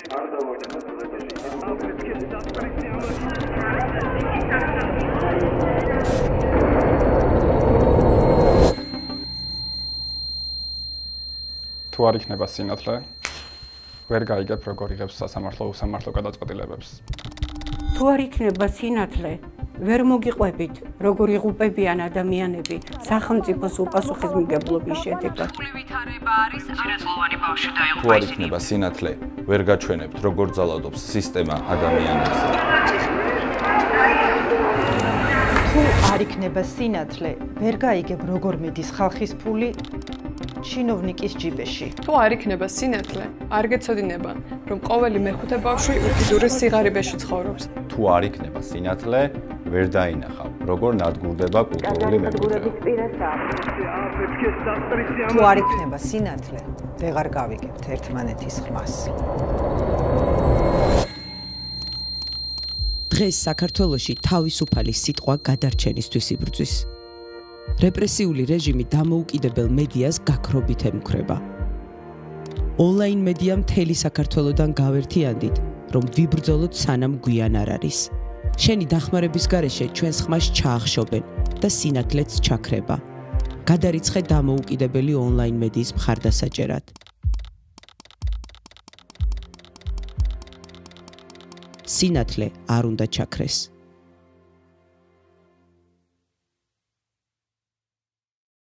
თუ არ იქნება სინათლე, ვერ გაიგებ როგორ იღებს სასამართლო გადაწყვეტილებებს. თუ არ იქნება სინათლე, ვერ მოგიყვებით, როგორ იღუპებიან ადამიანები სახელმწიფოს უპასუხისმგებლობის შედეგად. ვითარება არის სირაცლოვანი ბავშვი დაიღუპა. თუ არ იქნება სინათლე, ვერ გაჩვენებთ, როგორ ძალადობს სისტემა ადამიანებს. თუ არ იქნება სინათლე, ვერ გაიგებ, როგორ მიდის ხალხის ფული ჩინოვნიკის ჯიბეში. თუ არ იქნება სინათლე, არ გეცოდინება, რომ ყოველი მეხუთე ბავშვი უკიდურეს სიღარიბეში ცხოვრობს. თუ არ იქნება სინათლე, ვერ დაინახავ, როგორ ნადგურდება კულტურული მემკვიდრეობა. თუ არ იქნება სინათლე, ვეღარ გავიგებთ ერთმანეთის ხმას. დღეს საქართველოში თავისუფალი სიტყვა გადარჩენისთვის იბრძვის. რეპრესიული რეჟიმი დამოუკიდებელ მედიას გაქრობით ემუქრება. ონლაინ მედია მთელი საქართველოდან გავერთიანდით, რომ ვიბრძოლოთ სანამ გვიან არ არის. შენი დახმარების გარეშე ჩვენს ხმას ჩაახშობენ და სინათლეც ჩაქრება. გადარიცხე დამოუკიდებელი ონლაინ მედიის მხარდასაჭერად. სინათლე არ უნდა ჩაქრეს.